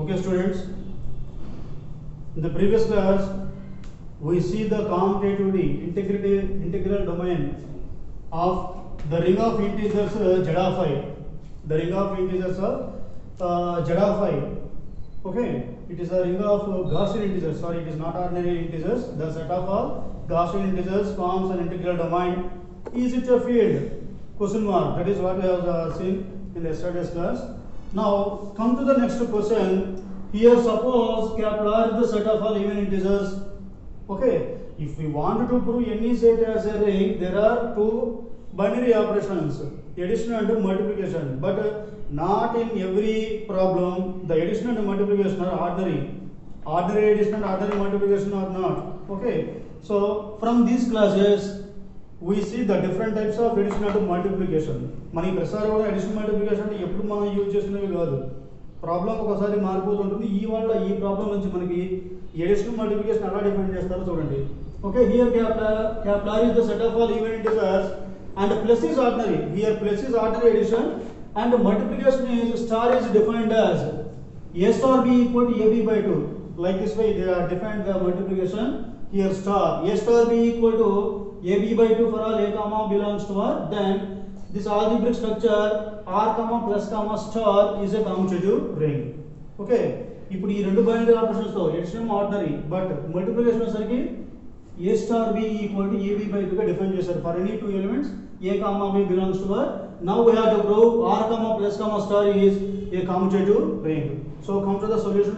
Okay, students, in the previous class we see the commutativity integral domain of the ring of integers z of I. The ring of integers z of I. Okay, it is a ring of Gaussian integers. Sorry, it is not ordinary integers. The set of all Gaussian integers forms an integral domain. Is it a field? Question mark. That is what we have seen in the yesterday's class. Now come to the next question. Here suppose capital R is the set of all even integers. Okay, if we want to prove any set as a ring, there are two binary operations, addition and multiplication. But not in every problem the addition and multiplication are ordinary. Ordinary addition and ordinary multiplication are not. Okay, so from these classes we see the different types of addition and multiplication. మనకి ప్రసారం కూడా addition multiplication ఎప్పుడు మనం use చేసినవి కాదు, problem ఒకసారి మారిపోతుంటుంది. ఈ problem నుంచి మనకి addition multiplication ఎలా డిఫైన్ చేస్తారో చూడండి. Okay, here capital R is the set of all even integers and plus is ordinary. Here plus is ordinary addition and multiplication is star is defined as a star b equal to ab by 2. Like this way they are defined the multiplication. Here star a star b equal to ab by 2 for all a comma belongs to R. Then this algebraic structure R comma plus comma star is a commutative ring. Okay, ఇప్పుడు ఈ రెండు binary operations తో edition ordinary but multiplication వచ్చేసరికి a star b equal to ab by 2 గా define చేశారు. For any two elements a comma b belongs to R. Now we have to prove R comma plus comma star is a commutative ring. So come to the solution.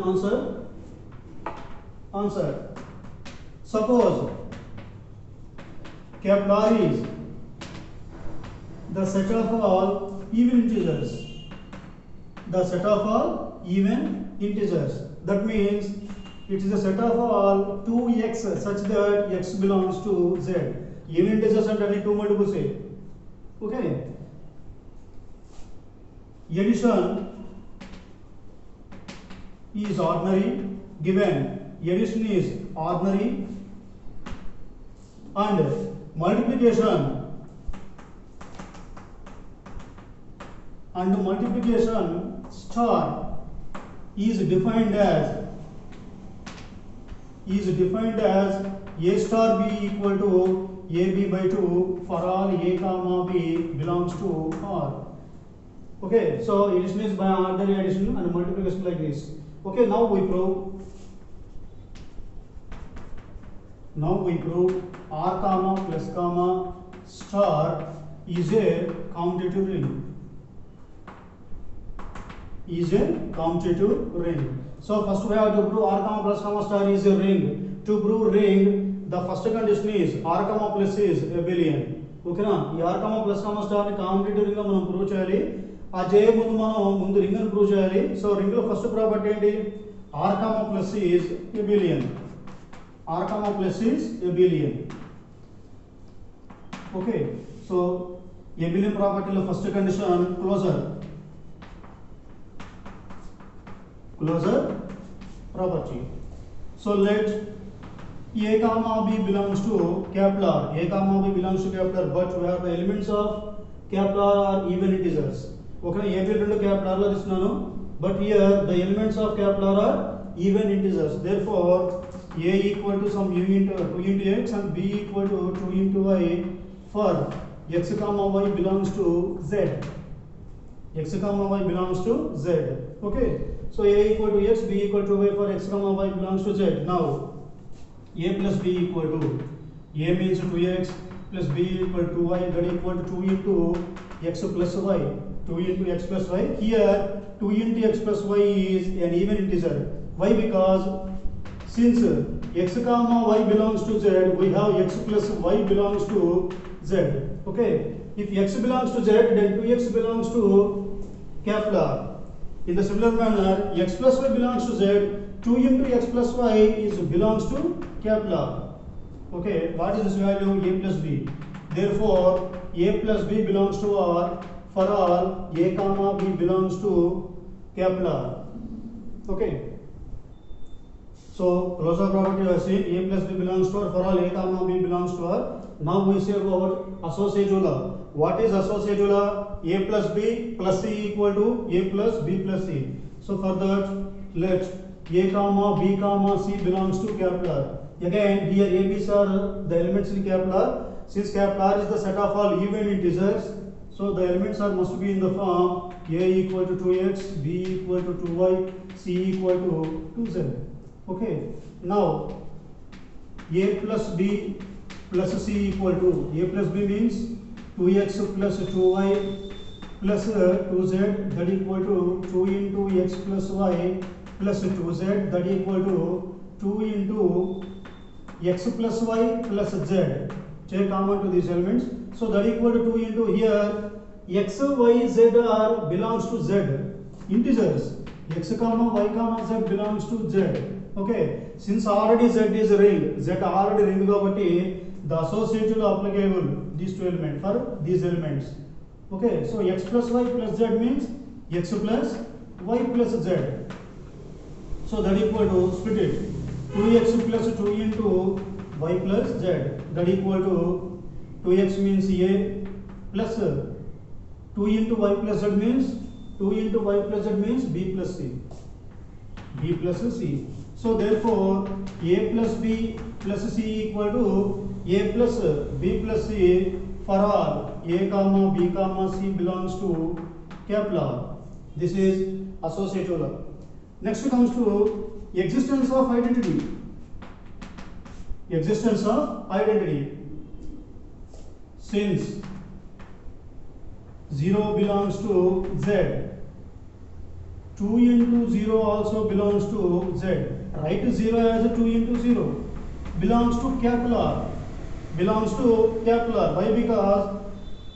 Answer. Suppose capital R is the set of all even integers. The set of all even integers. That means it is a set of all 2x such that x belongs to z. Even integers and any two multiples. Okay. Addition is ordinary. Given addition is ordinary and multiplication star is defined as a star b equal to ab by 2 for all a comma b belongs to R. Okay, so addition is by ordinary addition and multiplication like this. Okay, now we prove R comma plus comma star is a commutative ring. So first we have to prove R comma plus comma star is a ring. To prove ring, the first condition is R comma plus is abelian. Okay na, ఈ R comma plus comma star ని commutative ring గా మనం prove చేయాలి. ఆ చేయ ముందు ring ని prove చేయాలి. సో రింగ్ లో ఫస్ట్ ప్రాపర్టీ ఏంటి? R comma plus is abelian. Okay, so abelian property లో first condition closure property. So let a comma b belongs to capital R. But we have the elements of capital R are even integers. Okay, a b రెండు capital R లో తీసుకున్నాను, but here the elements of capital R are even integers. Therefore a equal to some u into 2 into x and b equal to 2 into y for x comma y belongs to z. Okay, so a equal to x, b equal to y for x comma y belongs to z. Now a plus b equal to a means 2x plus b equal to y, that equal to 2 into x plus y. 2 into x plus y. Here 2 into x plus y is an even integer. Why? Because since x comma y belongs to z, we have x plus y belongs to z. Okay, if x belongs to z, then 2x belongs to capital R. In the similar manner, x plus y belongs to z, 2 into x plus y belongs to capital R. Okay, what is this value? A plus b. Therefore, a plus b belongs to R for all a comma b belongs to capital R. Okay, so closure property we see a plus b belongs to R for all a comma b belongs to R. Now we say about associative law. what is associative law? A plus B plus C equal to A plus B plus C. So for that, let A comma B comma C belongs to capital R. Again here A, B's are the elements in capital R. Since capital R is the set of all even integers, so the elements are must be in the form A equal to 2x, B equal to 2y, C equal to 2z. Okay, now A plus B plus C equal to, A plus B means 2x plus 2y plus 2z, that equal to 2 into x plus y plus 2z, that equal to 2 into x plus y plus z. Take common to these elements, so that equal to 2 into here x, y, z are belongs to z, integers. X comma y comma z belongs to z. Okay, since already z is ring, z already ring kabatti the associative applicable these two elements for these elements. Okay, so x plus y plus z means x plus y plus z. So that equal to split it 2x plus 2 into y plus z, that equal to 2x means A plus 2 into y plus z means 2 into y plus z means B plus C. B plus C. So therefore A plus B plus C equal to A plus B plus C for all A comma B comma C belongs to capital R. This is associative law. Next comes to existence of identity. Existence of identity. Since 0 belongs to Z, 2 into 0 also belongs to Z. Write 0 as 2 into 0. Belongs to capital R. Belongs to capital R. Why? Because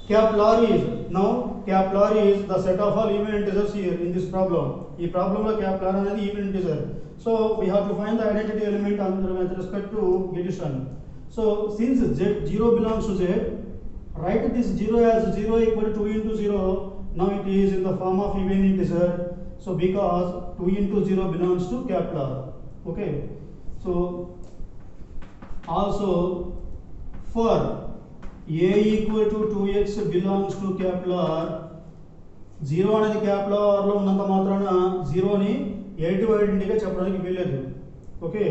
capital R is, now capital R is the set of all even integers here in this problem. This problem lo capital R anedi even integer. So we have to find the identity element with respect to addition. So since Z 0 belongs to Z, write this 0 as 0 equal to 2 into 0. Now it is in the form of even integer. So because 2 into 0 belongs to capital R. Okay. So also for A equal to 2x belongs to capital R. 0 అనేది capital R లో ఉన్నంత మాత్రాన 0 ని additive ఐడెంటిటీగా చెప్పడానికి వీల్లేదు. Okay,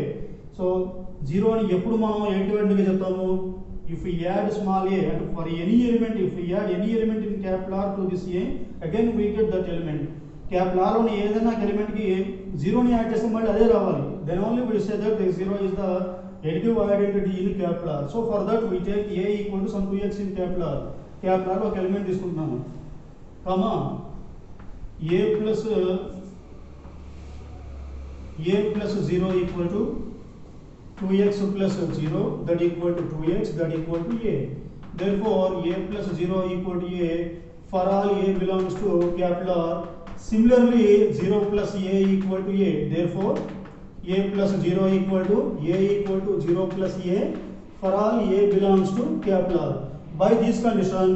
so 0 ని ఎప్పుడు మనం ఎడిటివ్ ఐడెంటిటీగా చెప్తాము? If we add small a, and for any element, if we add any element in capital R to this a, again we get that element. Capital R లోని ఏదైనా element కి 0 ని add చేస్తే మళ్ళీ అదే రావాలి. Then only we say that the 0 is the additive identity in capital R. So for that we take a equal to some 2x in capital R. Capital R ఒక element తీసుకుంటున్నాము, comma a plus 0 equal to 2x plus 0, that equal to 2x, that equal to a. Therefore a plus 0 equal to a for all a belongs to capital R. Similarly 0 plus a equal to a. Therefore a plus 0 equal to a equal to 0 plus a for all a belongs to capital R. By this condition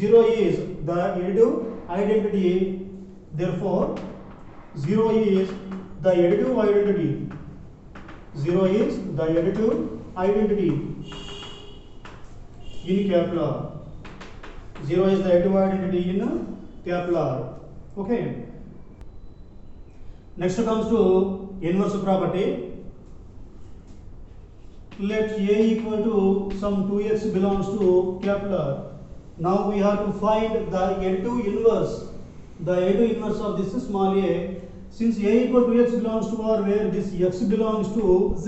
0 is the additive identity. Therefore 0 is the additive identity. 0 is the additive identity in capital R. 0 is the additive identity in capital R. Okay. Next comes to inverse property. Let a equal to some 2x belongs to capital R. Now we have to find the additive inverse. The additive inverse of this small a. Since a equal to x belongs to R, where this x belongs to z,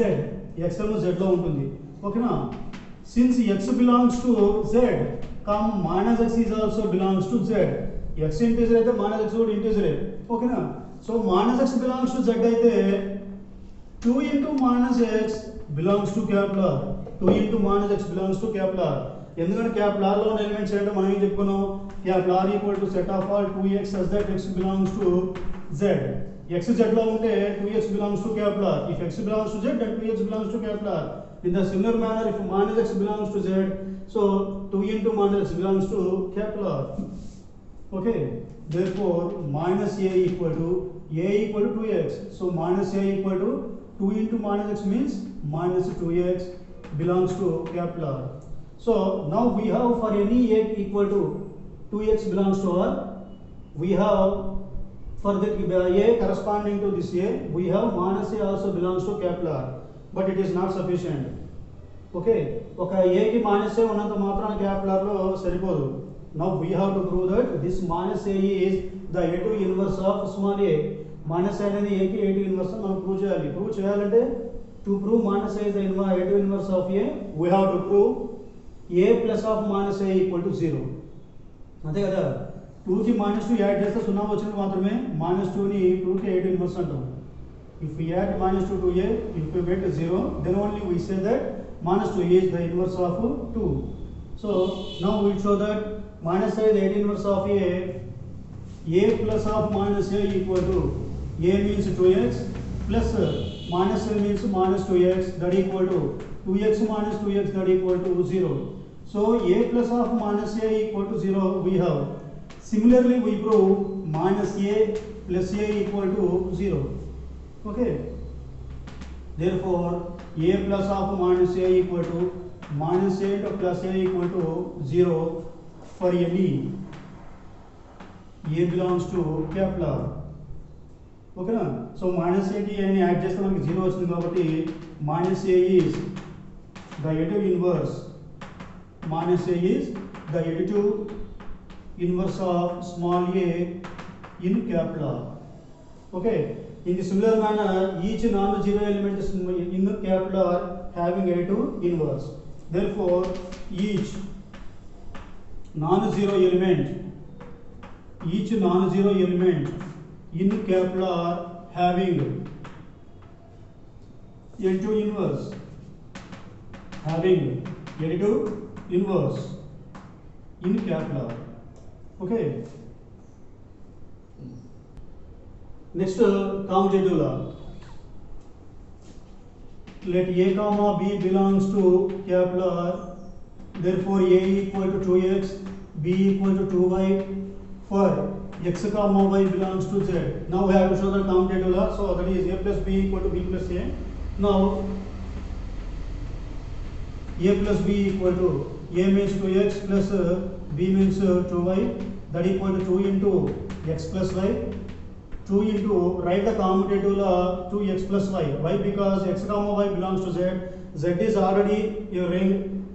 x Anu z లో ఉంటుంది. ఓకేనా? Since x belongs to z, come minus x is also belongs to z. x integer అయితే minus x కూడా integer. ఓకేనా? So minus x belongs to z అయితే 2 into minus x belongs to capital R. 2 into minus x belongs to capital R. ఎందుకంటే capital R లో ఉన్న elements ఏంటో మనం ఏం చెప్పుకున్నాం? capital R equal to set of all 2x such that x belongs to z. x z లో ఉంటే 2x belongs to capital R. If x belongs to z, then 2x belongs to capital R. In the similar manner, if minus x belongs to z, so 2 into minus x belongs to capital R. Okay. Therefore, minus a equal to 2x. So minus a equal to 2 into minus x means minus 2x belongs to capital R. So now we have for any a equal to 2x belongs to R, we have for the a corresponding to this a, we have minus a also belongs to capital R, but it is not sufficient. Okay, ఒక a కి minus a ఉన్నంత మాత్రాన capital R లో సరిపోదు. Now we have to prove that this minus a is the a2 inverse of small a. Minus a అనేది a కి a2 inverse మనం prove చేయాలి. Prove చేయాలంటే to prove minus a is the a2 inverse of a, we have to prove a plus of minus a equal to 0. అంతే కదా, 2 కి minus 2 add చేస్తే 0 వచ్చినప్పుడు మాత్రమే minus 2 ని 2 కి a2 inverse అంటాం. If we add minus 2 to a, if we get 0, then only we say that minus 2 is the inverse of 2. So now we show that minus a is the inverse of a plus of minus a equal to a means 2x plus minus a means minus 2x, that equal to 2x minus 2x, that equal to 0. So a plus of minus a equal to 0 we have. Similarly we prove minus a plus a equal to 0. Okay, therefore a plus of minus a equal to minus a into plus a equal to 0 for any a belongs to capital R. Okay na? So minus a ki any add చేస్తే మనకి 0 వచ్చింది కాబట్టి minus a is the a2 inverse, minus a is the a2 inverse of small a in capital R. Okay, in the similar manner each non-zero element is in the capital R having a2 inverse. Therefore each non-zero element in capital R having a2 inverse, in capital R. Okay, next commutative law. Let a comma b belongs to capital R, therefore a equal to 2x, b equal to 2y for x comma y belongs to z. Now we have to show the commutative law, so that is a plus b equal to b plus a. Now a plus b equal to a means 2x plus b means 2y, that equal to 2 into x plus y, 2 into, write the commutative law 2x plus y. Why? Because x comma y belongs to z. Z is already a ring.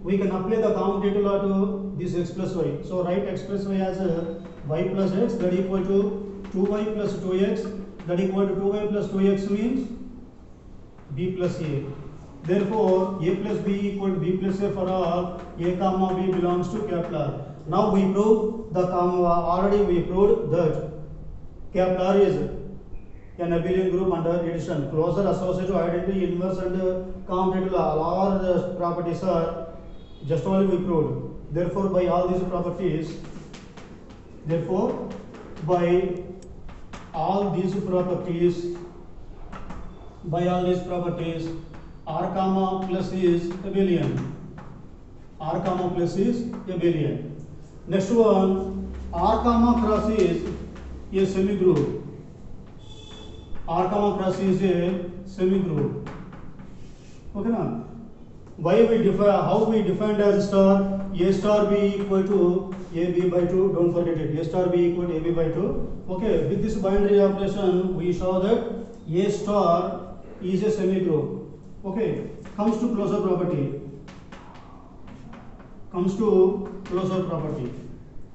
We can apply the commutative law to this x plus y. So write x plus y as y plus x, that equal to 2y plus 2x, that equal to 2y plus 2x means b plus a. Therefore a plus b equal to b plus a for all a comma b belongs to capital R. Now we prove the already we proved that capital R is an abelian group under addition. Closer associative identity, inverse and commutative law, all the properties are just only we proved. Therefore by all these properties, R comma plus is abelian. Next one, R comma cross is a semigroup. Okay na? Why we define, how we defined as star? A star b equal to ab by 2. Don't forget it. A star b equal to ab by 2. Okay, with this binary operation we show that a star is a semigroup. Okay, comes to closure property.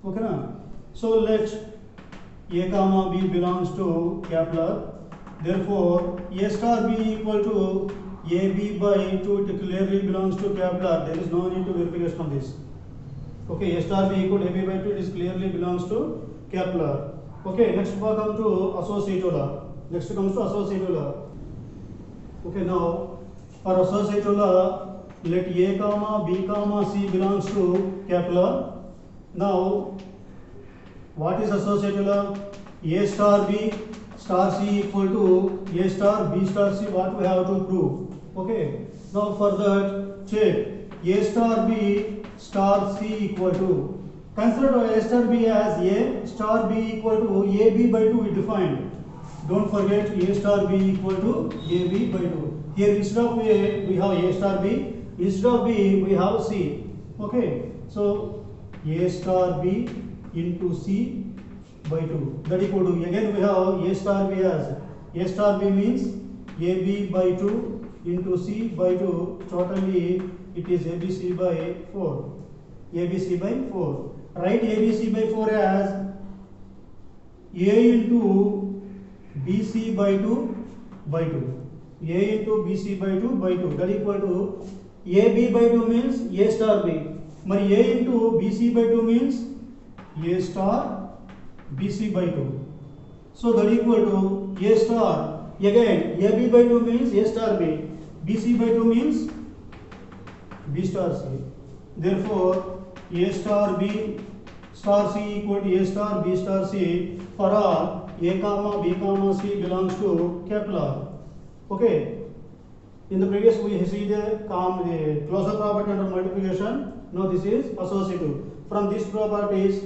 Okay na? So let a comma b belongs to capital R. Therefore a star b equal to ab by 2, it clearly belongs to capital R. There is no need to verification on this. Okay, a star b equal to ab by 2, it is clearly belongs to capital R. Okay, next we come to associative law. Okay, now for associative law, let a comma b comma c belongs to capital R. Now what is associative law? A star b star c equal to a star b star c. What we have to prove? Okay, now for that check a star b star c equal to, consider a star b as a star b equal to ab by 2 we defined. Don't forget a star b equal to ab by 2. Here instead of a we have a star b, instead of b we have c. Okay, so A star B into C by 2. That equal to, again we have A star B as, A star B means AB by 2 into C by 2. Totally it is ABC by 4. ABC by 4. Write ABC by 4 as A into BC by 2 by 2. A into BC by 2 by 2. That equal to AB by 2 means A star B. Mari A into BC by 2 means A star BC by 2. So that equal to A star. Again AB by 2 means A star B. BC by 2 means B star C. Therefore A star B star C equal to A star B star C for all A comma B comma C belongs to capital R. Okay. In the previous we see the closure property under multiplication. Now this is associative. From these properties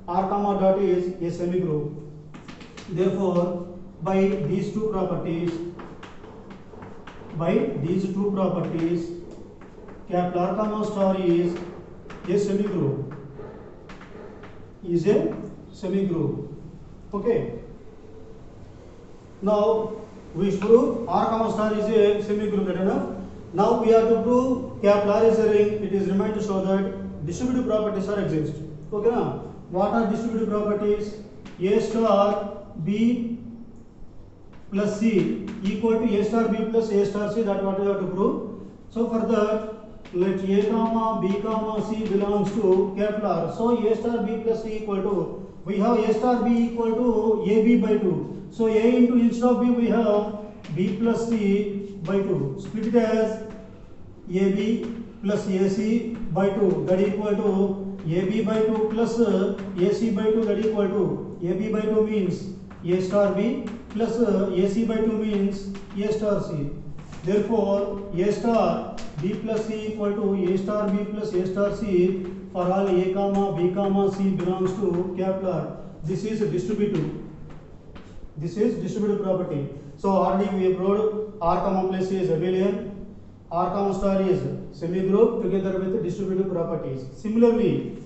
R comma dot is a semigroup. Therefore by these two properties capital R comma star is a semigroup. Is a semigroup. Okay. Now we prove R comma star is a semigroup. That enough. Now we have to prove capital R is a ring. It is remained to show that distributive properties are exist. Okay now. What are distributive properties? A star B plus C equal to A star B plus A star C. That what we have to prove. So for that, let A comma B comma C belongs to capital R. So A star B plus C equal to, we have A star B equal to AB by 2. So A into instead of B we have B plus C by 2. Split it as AB plus AC by 2. That equal to AB by 2 plus AC by 2. That equal to AB by 2 means A star B plus AC by 2 means A star C. Therefore A star B plus C equal to A star B plus A star C for all A comma B comma C belongs to capital R. This is distributive. This is distributive property. So already we have proved R comma plus C is abelian. R comma star is semigroup together with distributive properties. Similarly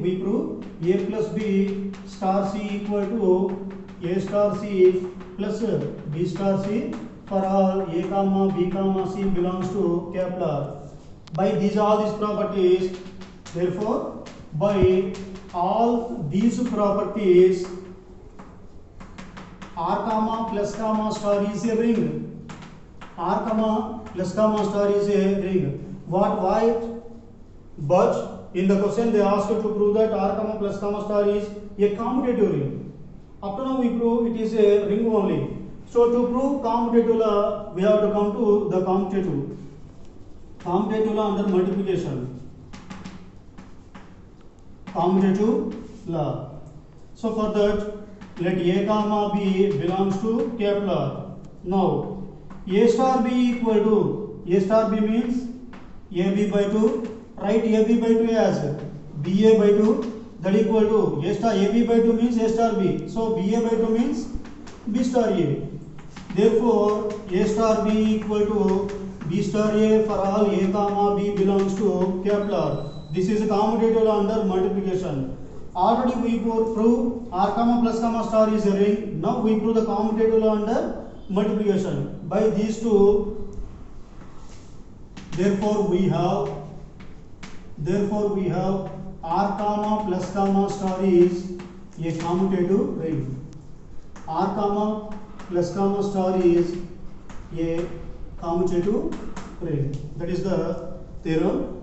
we prove A plus B star C equal to A star C plus B star C for all A comma B comma C belongs to capital R. By all these properties, therefore by all these properties R comma plus comma star is a ring. R comma plus comma star is a ring. Why? But in the question they asked to prove that R comma plus comma star is a commutative ring. Up to now we prove it is a ring only. So to prove commutative law, we have to come to the commutative. Commutative law under multiplication. Commutative law. So for that, let A comma B belongs to capital R. Now A star B equal to, A star B means AB by 2. Write AB by 2 as BA by 2. That equal to A star AB by 2 means A star B. So BA by 2 means B star A. Therefore A star B equal to B star A for all A comma B belongs to capital R. This is a commutative law under multiplication. Already we prove R comma plus comma star is a ring. Now we prove the commutative law under multiplication. By these two, therefore we have R comma plus comma star is a commutative ring. R comma plus comma star is a commutative ring. That is the theorem.